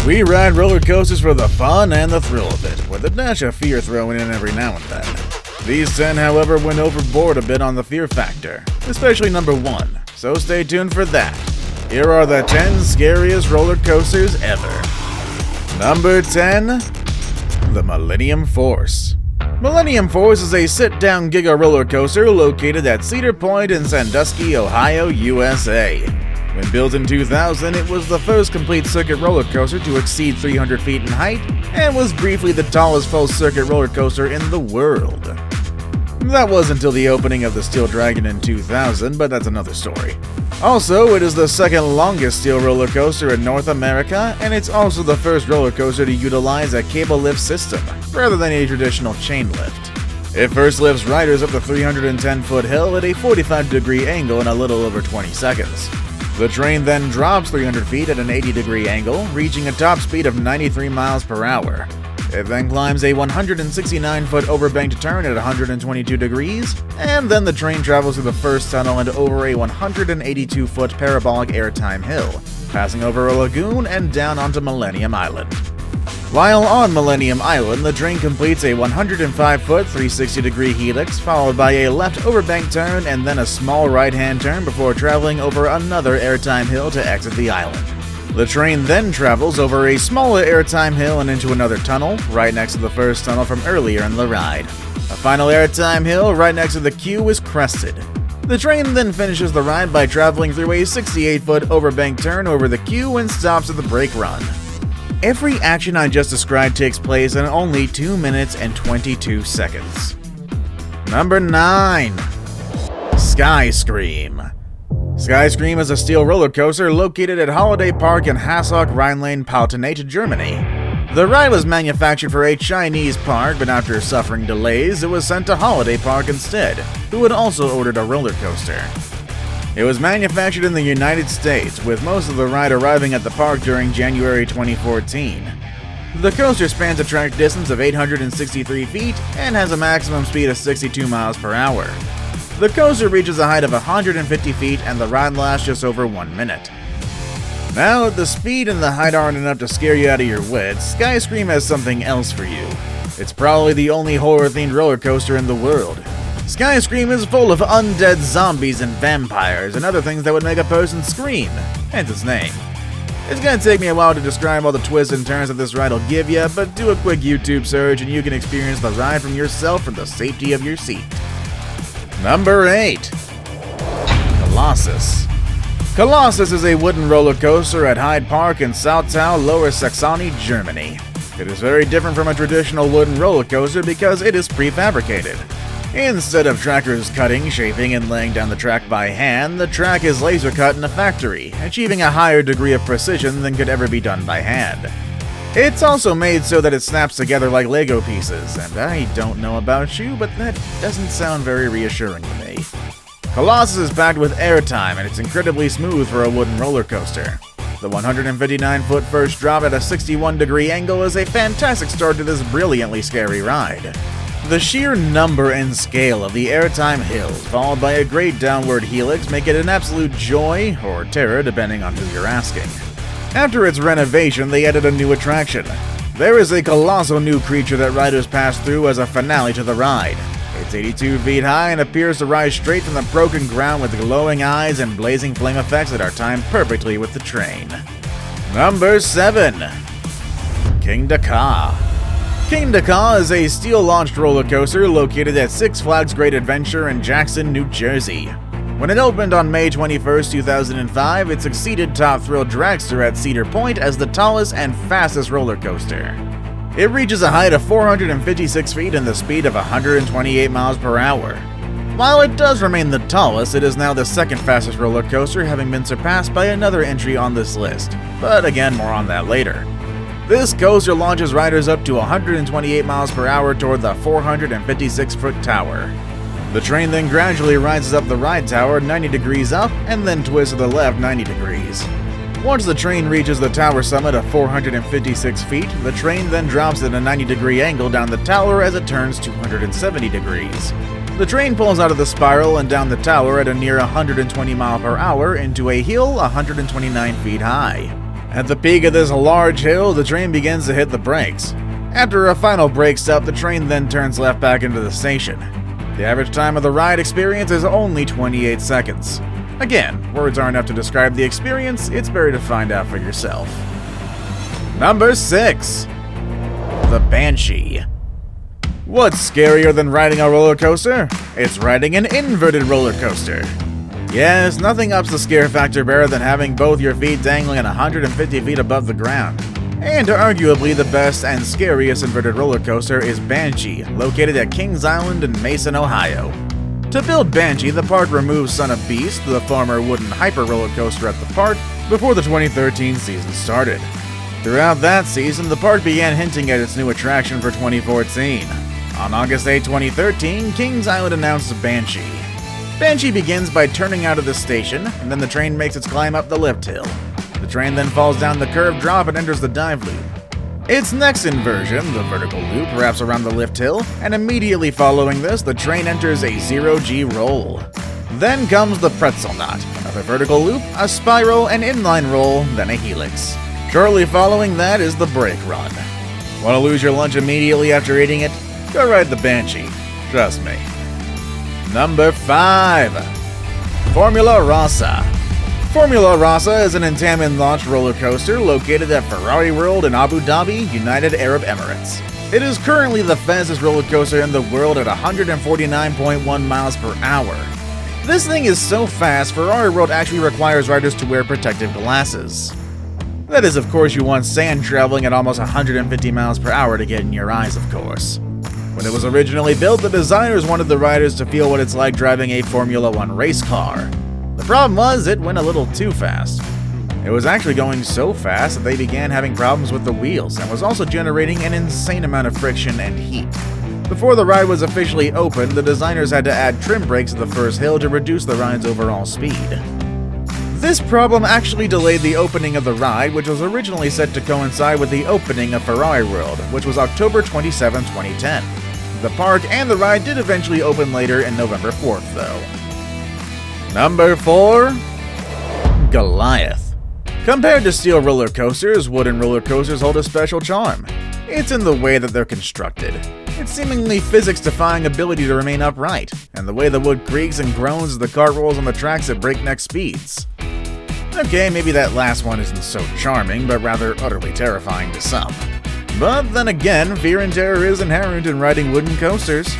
We ride roller coasters for the fun and the thrill of it, with a dash of fear thrown in every now and then. These 10, however, went overboard a bit on the fear factor, especially number 1, so stay tuned for that. Here are the 10 scariest roller coasters ever. Number 10, the Millennium Force. Millennium Force is a sit-down giga roller coaster located at Cedar Point in Sandusky, Ohio, USA. When built in 2000, it was the first complete circuit roller coaster to exceed 300 feet in height and was briefly the tallest full-circuit roller coaster in the world. That was until the opening of the Steel Dragon in 2000, but that's another story. Also, it is the second longest steel roller coaster in North America, and it's also the first roller coaster to utilize a cable lift system, rather than a traditional chain lift. It first lifts riders up the 310-foot hill at a 45-degree angle in a little over 20 seconds. The train then drops 300 feet at an 80-degree angle, reaching a top speed of 93 miles per hour. It then climbs a 169-foot overbanked turn at 122 degrees, and then the train travels through the first tunnel and over a 182-foot parabolic airtime hill, passing over a lagoon and down onto Millennium Island. While on Millennium Island, the train completes a 105-foot 360-degree helix, followed by a left overbank turn and then a small right-hand turn before traveling over another airtime hill to exit the island. The train then travels over a smaller airtime hill and into another tunnel, right next to the first tunnel from earlier in the ride. A final airtime hill right next to the queue is crested. The train then finishes the ride by traveling through a 68-foot overbank turn over the queue and stops at the brake run. Every action I just described takes place in only 2 minutes and 22 seconds. Number 9. Skyscream. Skyscream is a steel roller coaster located at Holiday Park in Hassock, Rhineland-Palatinate, Germany. The ride was manufactured for a Chinese park, but after suffering delays, it was sent to Holiday Park instead, who had also ordered a roller coaster. It was manufactured in the United States, with most of the ride arriving at the park during January 2014. The coaster spans a track distance of 863 feet and has a maximum speed of 62 miles per hour. The coaster reaches a height of 150 feet and the ride lasts just over 1 minute. Now, if the speed and the height aren't enough to scare you out of your wits, Skyscream has something else for you. It's probably the only horror-themed roller coaster in the world. Skyscream is full of undead zombies and vampires and other things that would make a person scream, hence its name. It's gonna take me a while to describe all the twists and turns that this ride will give you, but do a quick YouTube search and you can experience the ride from yourself from the safety of your seat. Number 8. Colossus. Colossus is a wooden roller coaster at Hyde Park in Salzau, Lower Saxony, Germany. It is very different from a traditional wooden roller coaster because it is prefabricated. Instead of trackers cutting, shaping, and laying down the track by hand, the track is laser cut in a factory, achieving a higher degree of precision than could ever be done by hand. It's also made so that it snaps together like Lego pieces, and I don't know about you, but that doesn't sound very reassuring to me. Colossus is packed with airtime, and it's incredibly smooth for a wooden roller coaster. The 159-foot first drop at a 61-degree angle is a fantastic start to this brilliantly scary ride. The sheer number and scale of the airtime hills, followed by a great downward helix, make it an absolute joy, or terror depending on who you're asking. After its renovation, they added a new attraction. There is a colossal new creature that riders pass through as a finale to the ride. It's 82 feet high and appears to rise straight from the broken ground with glowing eyes and blazing flame effects that are timed perfectly with the train. Number 7. KingDakar. KingDakar is a steel-launched roller coaster located at Six Flags Great Adventure in Jackson, New Jersey. When it opened on May 21, 2005, it succeeded Top Thrill Dragster at Cedar Point as the tallest and fastest roller coaster. It reaches a height of 456 feet and the speed of 128 miles per hour. While it does remain the tallest, it is now the second fastest roller coaster, having been surpassed by another entry on this list. But again, more on that later. This coaster launches riders up to 128 miles per hour toward the 456-foot tower. The train then gradually rises up the ride tower 90 degrees up and then twists to the left 90 degrees. Once the train reaches the tower summit of 456 feet, the train then drops at a 90-degree angle down the tower as it turns 270 degrees. The train pulls out of the spiral and down the tower at a near 120 mile per hour into a hill 129 feet high. At the peak of this large hill, the train begins to hit the brakes. After a final brake stop, the train then turns left back into the station. The average time of the ride experience is only 28 seconds. Again, words aren't enough to describe the experience, it's better to find out for yourself. Number 6. The Banshee. What's scarier than riding a roller coaster? It's riding an inverted roller coaster. Yes, nothing ups the scare factor better than having both your feet dangling at 150 feet above the ground. And arguably the best and scariest inverted roller coaster is Banshee, located at Kings Island in Mason, Ohio. To build Banshee, the park removed Son of Beast, the former wooden hyper roller coaster at the park, before the 2013 season started. Throughout that season, the park began hinting at its new attraction for 2014. On August 8, 2013, Kings Island announced Banshee. Banshee begins by turning out of the station, and then the train makes its climb up the lift hill. The train then falls down the curved drop and enters the dive loop. Its next inversion, the vertical loop, wraps around the lift hill, and immediately following this, the train enters a zero-G roll. Then comes the pretzel knot, another vertical loop, a spiral, an inline roll, then a helix. Shortly following that is the brake run. Want to lose your lunch immediately after eating it? Go ride the Banshee. Trust me. Number 5. Formula Rossa. Formula Rossa is an Intamin-launched roller coaster located at Ferrari Road in Abu Dhabi, United Arab Emirates. It is currently the fastest roller coaster in the world at 149.1 miles per hour. This thing is so fast, Ferrari Road actually requires riders to wear protective glasses. That is, of course, you want sand traveling at almost 150 miles per hour to get in your eyes, of course. When it was originally built, the designers wanted the riders to feel what it's like driving a Formula 1 race car. The problem was, it went a little too fast. It was actually going so fast that they began having problems with the wheels and was also generating an insane amount of friction and heat. Before the ride was officially opened, the designers had to add trim brakes at the first hill to reduce the ride's overall speed. This problem actually delayed the opening of the ride, which was originally set to coincide with the opening of Ferrari Road, which was October 27, 2010. The park and the ride did eventually open later in November 4th, though. Number 4. Goliath. Compared to steel roller coasters, wooden roller coasters hold a special charm. It's in the way that they're constructed. Its seemingly physics-defying ability to remain upright, and the way the wood creaks and groans as the cart rolls on the tracks at breakneck speeds. Okay, maybe that last one isn't so charming, but rather utterly terrifying to some. But then again, fear and terror is inherent in riding wooden coasters.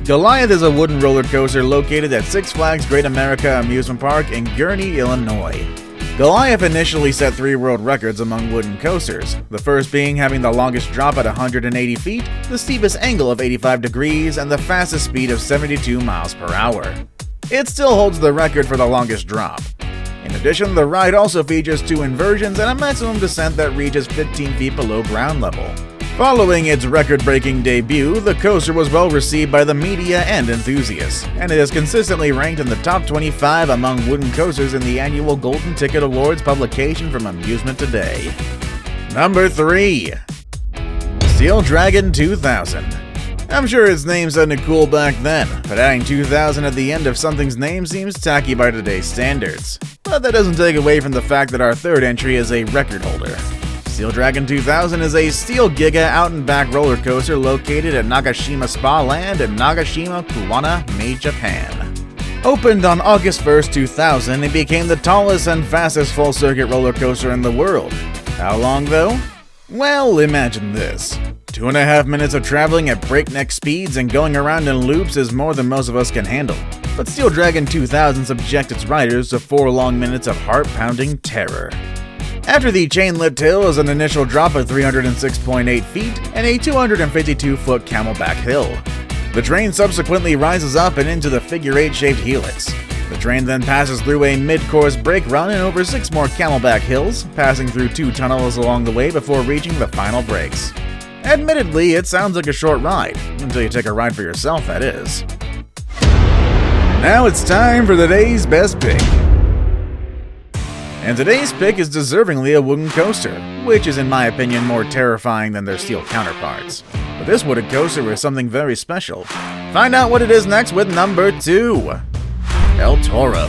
Goliath is a wooden roller coaster located at Six Flags Great America Amusement Park in Gurnee, Illinois. Goliath initially set 3 world records among wooden coasters, the first being having the longest drop at 180 feet, the steepest angle of 85 degrees, and the fastest speed of 72 miles per hour. It still holds the record for the longest drop. In addition, the ride also features 2 inversions and a maximum descent that reaches 15 feet below ground level. Following its record-breaking debut, the coaster was well received by the media and enthusiasts, and it is consistently ranked in the top 25 among wooden coasters in the annual Golden Ticket Awards publication from Amusement Today. Number 3. Steel Dragon 2000. I'm sure its name sounded cool back then, but adding 2000 at the end of something's name seems tacky by today's standards. But that doesn't take away from the fact that our third entry is a record holder. Steel Dragon 2000 is a steel giga out-and-back roller coaster located at Nagashima Spa Land in Nagashima, Kuwana, Japan. Opened on August 1st, 2000, it became the tallest and fastest full-circuit roller coaster in the world. How long, though? Well, imagine this. 2.5 minutes of traveling at breakneck speeds and going around in loops is more than most of us can handle. But Steel Dragon 2000 subjects its riders to 4 long minutes of heart-pounding terror. After the chain lift hill is an initial drop of 306.8 feet and a 252-foot camelback hill. The train subsequently rises up and into the figure 8-shaped helix. The train then passes through a mid-course brake run and over 6 more camelback hills, passing through 2 tunnels along the way before reaching the final brakes. Admittedly, it sounds like a short ride, until you take a ride for yourself, that is. Now it's time for today's best pick. And today's pick is deservingly a wooden coaster, which is in my opinion more terrifying than their steel counterparts. But this wooden coaster is something very special. Find out what it is next with number 2. El Toro.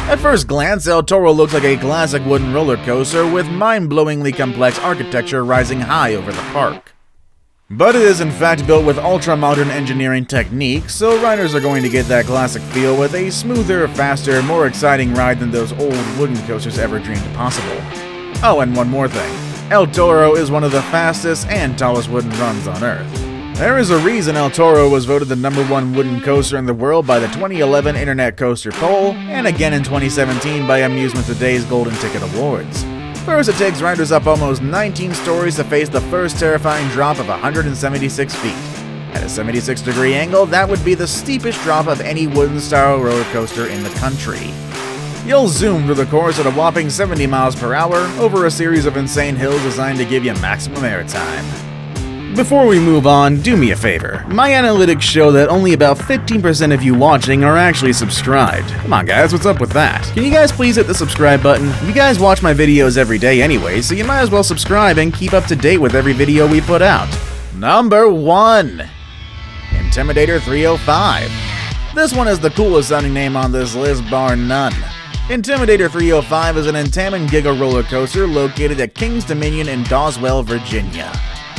At first glance, El Toro looks like a classic wooden roller coaster with mind-blowingly complex architecture rising high over the park. But it is in fact built with ultra-modern engineering techniques, so riders are going to get that classic feel with a smoother, faster, more exciting ride than those old wooden coasters ever dreamed possible. Oh, and one more thing. El Toro is one of the fastest and tallest wooden runs on Earth. There is a reason El Toro was voted the #1 wooden coaster in the world by the 2011 Internet Coaster Poll, and again in 2017 by Amusement Today's Golden Ticket Awards. First, it takes riders up almost 19 stories to face the first terrifying drop of 176 feet. At a 76-degree angle, that would be the steepest drop of any wooden-style roller coaster in the country. You'll zoom through the course at a whopping 70 miles per hour over a series of insane hills designed to give you maximum airtime. Before we move on, do me a favor. My analytics show that only about 15% of you watching are actually subscribed. Come on guys, what's up with that? Can you guys please hit the subscribe button? You guys watch my videos every day anyway, so you might as well subscribe and keep up to date with every video we put out. Number 1. Intimidator 305. This one is the coolest sounding name on this list, bar none. Intimidator 305 is an Intamin Giga roller coaster located at King's Dominion in Doswell, Virginia.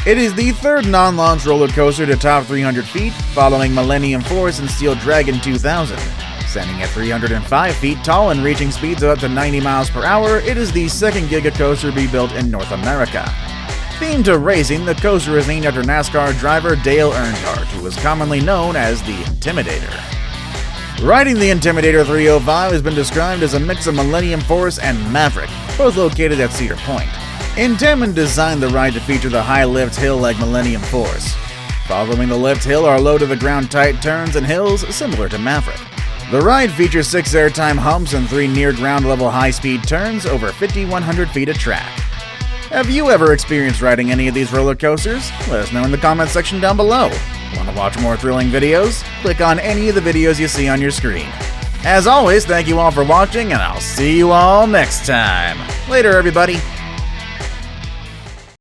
It is the third non-launch roller coaster to top 300 feet, following Millennium Force and Steel Dragon 2000. Standing at 305 feet tall and reaching speeds of up to 90 miles per hour, it is the second Giga coaster to be built in North America. Themed to racing, the coaster is named after NASCAR driver Dale Earnhardt, who is commonly known as the Intimidator. Riding the Intimidator 305 has been described as a mix of Millennium Force and Maverick, both located at Cedar Point. Intamin designed the ride to feature the high lift hill like Millennium Force. Following the lift hill are low-to-the-ground tight turns and hills similar to Maverick. The ride features 6 airtime humps and 3 near-ground level high-speed turns over 5,100 feet of track. Have you ever experienced riding any of these roller coasters? Let us know in the comment section down below. Want to watch more thrilling videos? Click on any of the videos you see on your screen. As always, thank you all for watching, and I'll see you all next time. Later, everybody.